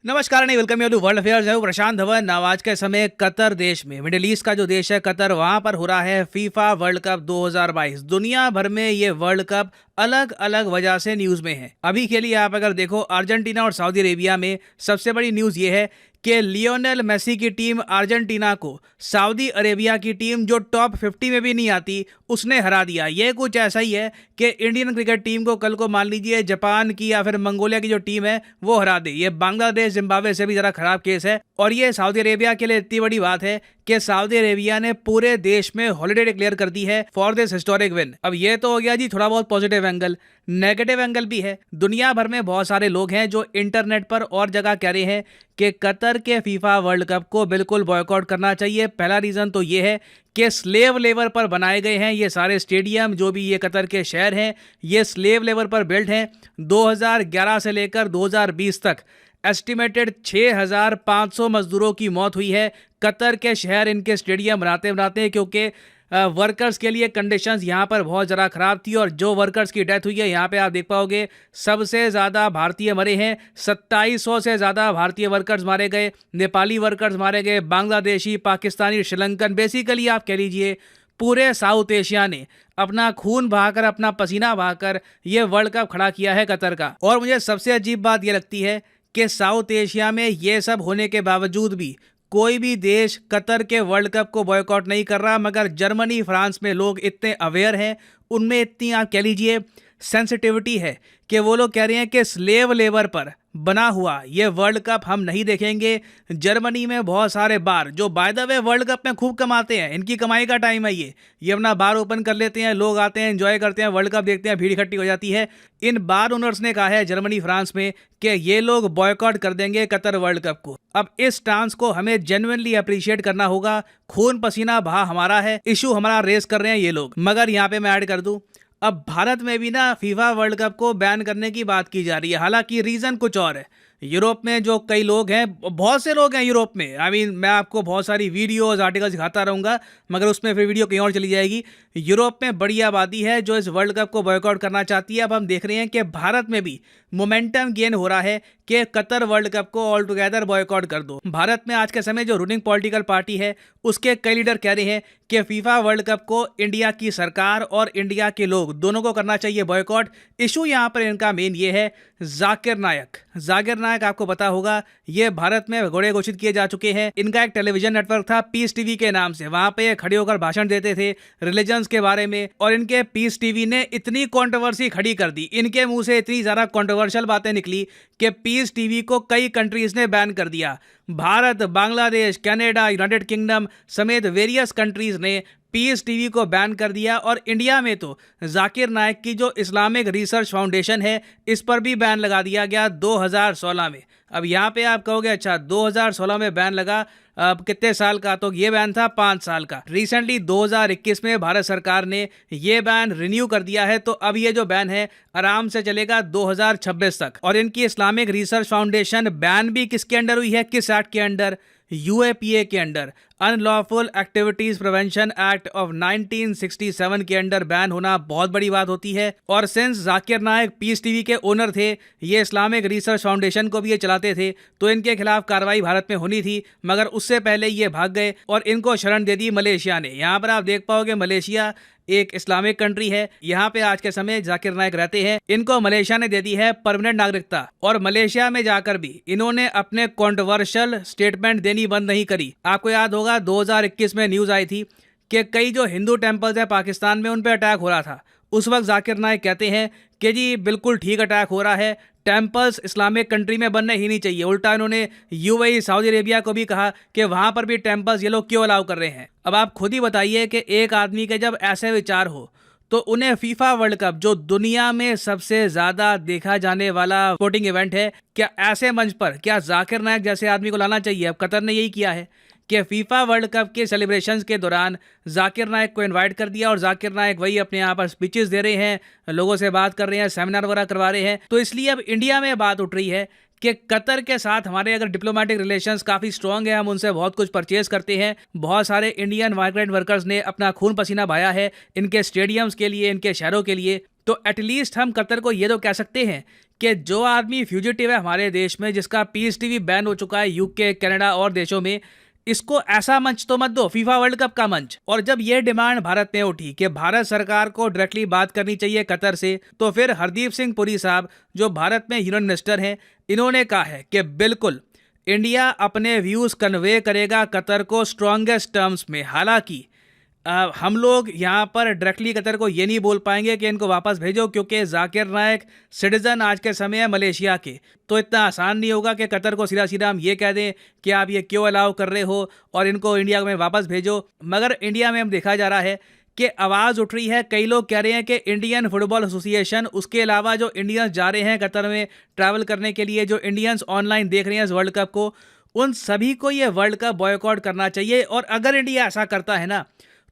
नमस्कार नहीं welcome you to world affairs. है प्रशांत धवन। आज के समय कतर देश में, मिडिल ईस्ट का जो देश है कतर, वहां पर हो रहा है फीफा वर्ल्ड कप 2022। दुनिया भर में ये वर्ल्ड कप अलग अलग वजह से न्यूज में है। अभी के लिए आप अगर देखो, अर्जेंटीना और सऊदी अरेबिया में सबसे बड़ी न्यूज ये है कि लियोनेल मेसी की टीम अर्जेंटीना को सऊदी अरेबिया की टीम जो टॉप 50 में भी नहीं आती उसने हरा दिया। ये कुछ ऐसा ही है कि इंडियन क्रिकेट टीम को कल को मान लीजिए जापान की या फिर मंगोलिया की जो टीम है वो हरा दे। ये बांग्लादेश जिम्बाब्वे से भी जरा खराब केस है। और ये सऊदी अरेबिया के लिए इतनी बड़ी बात है कि सऊदी अरेबिया ने पूरे देश में हॉलिडे डिक्लेयर कर दी है फॉर दिस हिस्टोरिक विन। अब ये तो हो गया जी थोड़ा बहुत पॉजिटिव एंगल। नेगेटिव एंगल भी है। दुनिया भर में बहुत सारे लोग हैं जो इंटरनेट पर और जगह कह रहे हैं कि कतर के फीफा वर्ल्ड कप को बिल्कुल बॉयकॉट करना चाहिए। पहला रीजन तो ये है कि स्लेव लेबर पर बनाए गए हैं ये सारे स्टेडियम, जो भी ये कतर के शहर हैं ये स्लेव लेबर पर बिल्ड हैं। 2011 से लेकर 2020 तक एस्टिमेटेड 6,500 मजदूरों की मौत हुई है कतर के शहर इनके स्टेडियम बनाते बनाते, क्योंकि वर्कर्स के लिए कंडीशंस यहाँ पर बहुत ज़रा ख़राब थी। और जो वर्कर्स की डेथ हुई है यहाँ पे आप देख पाओगे सबसे ज़्यादा भारतीय मरे हैं। 2700 से ज़्यादा भारतीय वर्कर्स मारे गए, नेपाली वर्कर्स मारे गए, बांग्लादेशी, पाकिस्तानी, श्रीलंकन, बेसिकली आप कह लीजिए पूरे साउथ एशिया ने अपना खून बहाकर, अपना पसीना बहाकर ये वर्ल्ड कप खड़ा किया है कतर का। और मुझे सबसे अजीब बात ये लगती है कि साउथ एशिया में ये सब होने के बावजूद भी कोई भी देश कतर के वर्ल्ड कप को बॉयकॉट नहीं कर रहा। मगर जर्मनी, फ्रांस में लोग इतने अवेयर हैं, उनमें इतनी आप कह लीजिए सेंसिटिविटी है कि वो लोग कह रहे हैं कि स्लेव लेबर पर बना हुआ ये वर्ल्ड कप हम नहीं देखेंगे। जर्मनी में बहुत सारे बार, जो by the way world cup में खूब कमाते हैं, इनकी कमाई का टाइम है ये अपना बार ओपन कर लेते हैं, लोग आते हैं, एंजॉय करते हैं, वर्ल्ड कप देखते हैं, भीड़ इकट्ठी हो जाती है। इन बार ओनर्स ने कहा है जर्मनी, फ्रांस में कि ये लोग बॉयकॉट कर देंगे कतर वर्ल्ड कप को। अब इस स्टांस को हमें जेन्युइनली अप्रिशिएट करना होगा। खून पसीना बहा हमारा है, इशू हमारा रेस कर रहे हैं ये लोग। मगर यहाँ पे मैं ऐड कर दूं, अब भारत में भी ना फीफा वर्ल्ड कप को बैन करने की बात की जा रही है। हालांकि रीज़न कुछ और है। यूरोप में जो कई लोग हैं, बहुत से लोग हैं यूरोप में, मैं आपको बहुत सारी वीडियोस आर्टिकल्स दिखाता रहूँगा, मगर उसमें फिर वीडियो कहीं और चली जाएगी। यूरोप में बड़ी आबादी है जो इस वर्ल्ड कप को बॉयकॉट करना चाहती है। अब हम देख रहे हैं कि भारत में भी मोमेंटम गेन हो रहा है कि कतर वर्ल्ड कप को ऑल टुगेदर बॉयकॉट कर दो। भारत में आज के समय जो रूलिंग पॉलिटिकल पार्टी है उसके कई लीडर कह रहे हैं कि फीफा वर्ल्ड कप को इंडिया की सरकार और इंडिया के लोग दोनों को करना चाहिए बॉयकॉट। इशू यहाँ पर इनका मेन ये है जाकिर नायक आपको पता होगा, ये भारत में घोड़े घोषित किए जा चुके हैं। इनका एक टेलीविजन नेटवर्क था पीस टीवी के नाम से, वहां पे खड़े होकर भाषण देते थे रिलीजन्स के बारे में। और इनके पीस टीवी ने इतनी कंट्रोवर्सी खड़ी कर दी, इनके मुंह से इतनी ज्यादा कंट्रोवर्शियल बातें निकली कि पीस टीवी को कई कंट्रीज ने बैन कर दिया। Bharat, Bangladesh, Canada, United kingdom समेत वेरियस कंट्रीज ने पीस टीवी को बैन कर दिया। और इंडिया में तो जाकिर नायक की जो इस्लामिक रिसर्च फाउंडेशन है इस पर भी बैन लगा दिया गया 2016 में। अब यहाँ पे आप कहोगे अच्छा 2016 में बैन लगा, अब कितने साल का? तो ये बैन था 5 साल का। रिसेंटली 2021 में भारत सरकार ने ये बैन रिन्यू कर दिया है, तो अब ये जो बैन है आराम से चलेगा 2026 तक। और इनकी इस्लामिक रिसर्च फाउंडेशन बैन भी किसके अंडर हुई है, किस एक्ट के अंडर? यूएपीए के under, unlawful activities prevention act of 1967 के अंडर बैन होना बहुत बड़ी बात होती है। और सिंस जाकिर नायक पीस टीवी के ओनर थे, ये इस्लामिक रिसर्च फाउंडेशन को भी ये चलाते थे, तो इनके खिलाफ कार्रवाई भारत में होनी थी। मगर उससे पहले ये भाग गए और इनको शरण दे दी मलेशिया ने। यहाँ पर आप देख पाओगे मलेशिया एक इस्लामिक कंट्री है, यहाँ पे आज के समय जाकिर नायक रहते हैं। इनको मलेशिया ने दे दी है परमानेंट नागरिकता। और मलेशिया में जाकर भी इन्होंने अपने कंट्रोवर्शियल स्टेटमेंट देनी बंद नहीं करी। आपको याद होगा 2021 में न्यूज आई थी कि कई जो हिंदू टेम्पल्स है पाकिस्तान में उन पर अटैक हो रहा था। उस वक्त जाकिर नायक कहते हैं कि जी बिल्कुल ठीक अटैक हो रहा है, टेम्पल्स इस्लामिक कंट्री में बनने ही नहीं चाहिए। उल्टा इन्होंने यूएई, सऊदी अरेबिया को भी कहा कि वहां पर भी टेम्पल्स ये लोग क्यों अलाउ कर रहे हैं। अब आप खुद ही बताइए कि एक आदमी के जब ऐसे विचार हो तो उन्हें फीफा वर्ल्ड कप, जो दुनिया में सबसे ज्यादा देखा जाने वाला स्पोर्टिंग इवेंट है, क्या ऐसे मंच पर क्या जाकिर नायक जैसे आदमी को लाना चाहिए? अब कतर ने यही किया है कि फीफा वर्ल्ड कप के सेलिब्रेशंस के दौरान जाकिर नायक को इनवाइट कर दिया। और जाकिर नायक वही अपने यहाँ पर स्पीचेस दे रहे हैं, लोगों से बात कर रहे हैं, सेमिनार वगैरह करवा रहे हैं। तो इसलिए अब इंडिया में बात उठ रही है कि कतर के साथ हमारे अगर डिप्लोमेटिक रिलेशंस काफ़ी स्ट्रॉन्ग है, हम उनसे बहुत कुछ परचेज करते हैं, बहुत सारे इंडियन माइग्रेंट वर्कर्स ने अपना खून पसीना बहाया है इनके स्टेडियम्स के लिए, इनके शहरों के लिए, तो एटलीस्ट हम कतर को ये तो कह सकते हैं कि जो आदमी फ्यूजिटिव है हमारे देश में, जिसका पीस टीवी बैन हो चुका है यूके, कनाडा और देशों में, इसको ऐसा मंच तो मत दो, फीफा वर्ल्ड कप का मंच। और जब ये डिमांड भारत में उठी कि भारत सरकार को डायरेक्टली बात करनी चाहिए कतर से, तो फिर हरदीप सिंह पुरी साहब जो भारत में यूनियन मिनिस्टर हैं, इन्होंने कहा है कि बिल्कुल इंडिया अपने व्यूज कन्वे करेगा कतर को स्ट्रॉन्गेस्ट टर्म्स में। हालांकि हम लोग यहाँ पर डायरेक्टली कतर को ये नहीं बोल पाएंगे कि इनको वापस भेजो, क्योंकि जाकिर नायक सिटीजन आज के समय है मलेशिया के, तो इतना आसान नहीं होगा कि कतर को सीधा सीधा हम ये कह दें कि आप ये क्यों अलाउ कर रहे हो और इनको इंडिया में वापस भेजो। मगर इंडिया में हम देखा जा रहा है कि आवाज़ उठ रही है, कई लोग कह रहे हैं कि इंडियन फुटबॉल एसोसिएशन, उसके अलावा जो इंडियंस जा रहे हैं कतर में ट्रैवल करने के लिए, जो इंडियंस ऑनलाइन देख रहे हैं इस वर्ल्ड कप को, उन सभी को ये वर्ल्ड कप बॉयकॉट करना चाहिए। और अगर इंडिया ऐसा करता है ना,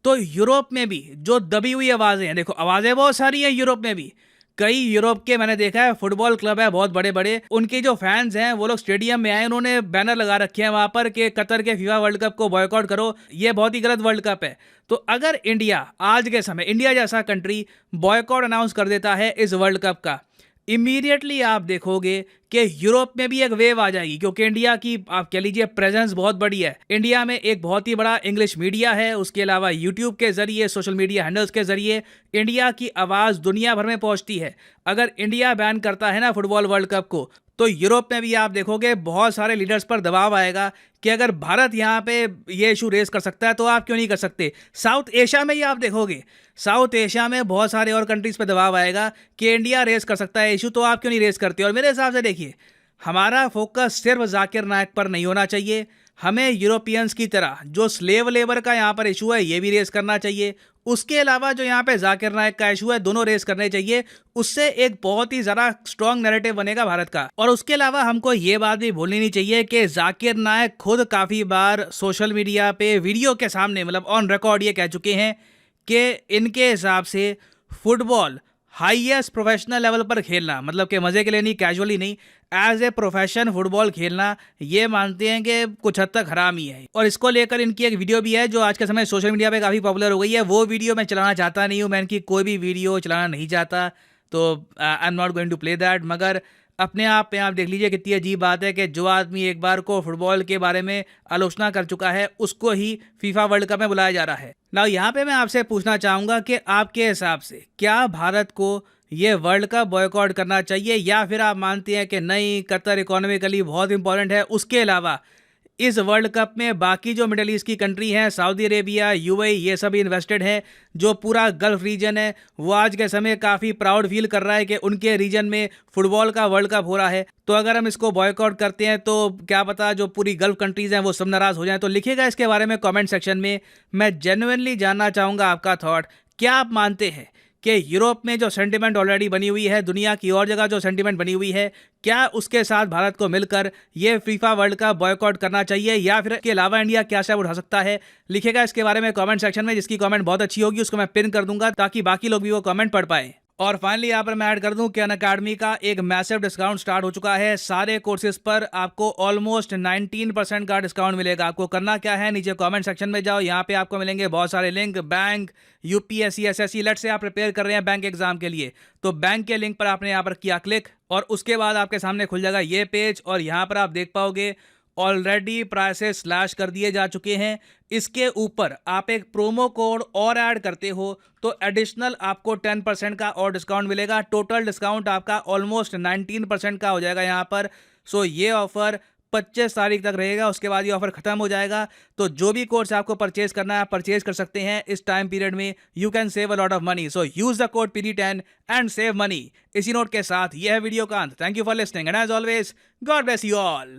तो यूरोप में भी जो दबी हुई आवाज़ें हैं, देखो आवाज़ें बहुत सारी हैं यूरोप में भी, कई यूरोप के मैंने देखा है फुटबॉल क्लब है बहुत बड़े बड़े, उनके जो फैंस हैं वो लोग स्टेडियम में आए, उन्होंने बैनर लगा रखे हैं वहां पर कि कतर के फीफा वर्ल्ड कप को बॉयकॉट करो, ये बहुत ही गलत वर्ल्ड कप है। तो अगर इंडिया आज के समय, इंडिया जैसा कंट्री बॉयकॉट अनाउंस कर देता है इस वर्ल्ड कप का, इमीडिएटली आप देखोगे कि यूरोप में भी एक वेव आ जाएगी, क्योंकि इंडिया की आप कह लीजिए प्रेजेंस बहुत बड़ी है। इंडिया में एक बहुत ही बड़ा इंग्लिश मीडिया है, उसके अलावा यूट्यूब के जरिए, सोशल मीडिया हैंडल्स के जरिए इंडिया की आवाज़ दुनिया भर में पहुंचती है। अगर इंडिया बैन करता है ना फुटबॉल वर्ल्ड कप को, तो यूरोप में भी आप देखोगे बहुत सारे लीडर्स पर दबाव आएगा कि अगर भारत यहाँ पे ये इशू रेस कर सकता है तो आप क्यों नहीं कर सकते। साउथ एशिया में ही आप देखोगे, साउथ एशिया में बहुत सारे और कंट्रीज पे दबाव आएगा कि इंडिया रेस कर सकता है इशू, तो आप क्यों नहीं रेस करते। और मेरे हिसाब से देखिए, हमारा फोकस सिर्फ जाकिर नायक पर नहीं होना चाहिए, हमें यूरोपियंस की तरह जो स्लेव लेबर का यहाँ पर इशू है ये भी रेस करना चाहिए, उसके अलावा जो यहाँ पे जाकिर नायक का इशू है, दोनों रेस करने चाहिए। उससे एक बहुत ही ज़्यादा स्ट्रॉन्ग नैरेटिव बनेगा भारत का। और उसके अलावा हमको ये बात भी भूलनी नहीं चाहिए कि जाकिर नायक खुद काफ़ी बार सोशल मीडिया पे वीडियो के सामने, मतलब ऑन रिकॉर्ड ये कह चुके हैं कि इनके हिसाब से फुटबॉल हाईएस्ट प्रोफेशनल लेवल पर खेलना, मतलब कि मज़े के लिए नहीं, कैजुअली नहीं, एज ए प्रोफेशन फुटबॉल खेलना, ये मानते हैं कि कुछ हद तक हराम ही है। और इसको लेकर इनकी एक वीडियो भी है जो आज के समय सोशल मीडिया पे काफ़ी पॉपुलर हो गई है। वो वीडियो मैं चलाना चाहता नहीं हूँ, मैं इनकी कोई भी वीडियो चलाना नहीं चाहता, तो I am not going to play that. मगर अपने आप में आप देख लीजिए कितनी अजीब बात है कि जो आदमी एक बार को फुटबॉल के बारे में आलोचना कर चुका है, उसको ही फीफा वर्ल्ड कप में बुलाया जा रहा है। ना यहाँ पे मैं आपसे पूछना चाहूँगा कि आपके हिसाब से क्या भारत को ये वर्ल्ड कप बॉयकॉट करना चाहिए, या फिर आप मानते हैं कि नहीं, कतर इकोनॉमिकली बहुत इंपॉर्टेंट है, उसके अलावा इस वर्ल्ड कप में बाकी जो मिडिल ईस्ट की कंट्री हैं, सऊदी अरेबिया, यूएई, ये सभी इन्वेस्टेड हैं, जो पूरा गल्फ रीजन है वो आज के समय काफ़ी प्राउड फील कर रहा है कि उनके रीजन में फुटबॉल का वर्ल्ड कप हो रहा है। तो अगर हम इसको बॉयकॉट करते हैं तो क्या पता जो पूरी गल्फ कंट्रीज़ हैं वो सब नाराज़ हो जाएं। तो लिखिएगा इसके बारे में कमेंट सेक्शन में, मैं जेन्युइनली जानना चाहूँगा आपका थॉट। क्या आप मानते हैं कि यूरोप में जो सेंटिमेंट ऑलरेडी बनी हुई है, दुनिया की और जगह जो सेंटिमेंट बनी हुई है, क्या उसके साथ भारत को मिलकर ये फीफा वर्ल्ड कप बॉयकॉट करना चाहिए, या फिर इसके अलावा इंडिया क्या स्टेप उठा सकता है? लिखेगा इसके बारे में कमेंट सेक्शन में। जिसकी कमेंट बहुत अच्छी होगी उसको मैं पिन कर दूंगा ताकि बाकी लोग भी वो कमेंट पढ़ पाए। और फाइनली यहाँ पर मैं ऐड कर दूं कि अनअकैडमी का एक मैसिव डिस्काउंट स्टार्ट हो चुका है। सारे कोर्सेज पर आपको ऑलमोस्ट 19% का डिस्काउंट मिलेगा। आपको करना क्या है, नीचे कमेंट सेक्शन में जाओ, यहाँ पे आपको मिलेंगे बहुत सारे link, bank, UPSC, SSC. Let's say आप प्रिपेयर कर रहे हैं बैंक एग्जाम के लिए, तो बैंक के लिंक पर आपने यहाँ पर किया क्लिक, और उसके बाद आपके सामने खुल जाएगा ये पेज, और यहाँ पर आप देख पाओगे ऑलरेडी प्राइसेस स्लैश कर दिए जा चुके हैं। इसके ऊपर आप एक प्रोमो कोड और ऐड करते हो तो एडिशनल आपको 10% का और डिस्काउंट मिलेगा। टोटल डिस्काउंट आपका ऑलमोस्ट 19% का हो जाएगा यहाँ पर। सो ये ऑफर 25 तारीख तक रहेगा, उसके बाद ये ऑफर खत्म हो जाएगा। तो जो भी कोर्स आपको परचेज करना है आप परचेज कर सकते हैं इस टाइम पीरियड में। You can save a lot of money, so use the code PD10 and save money. इसी नोट के साथ यह वीडियो का अंत। Thank you for listening and as always God bless you all.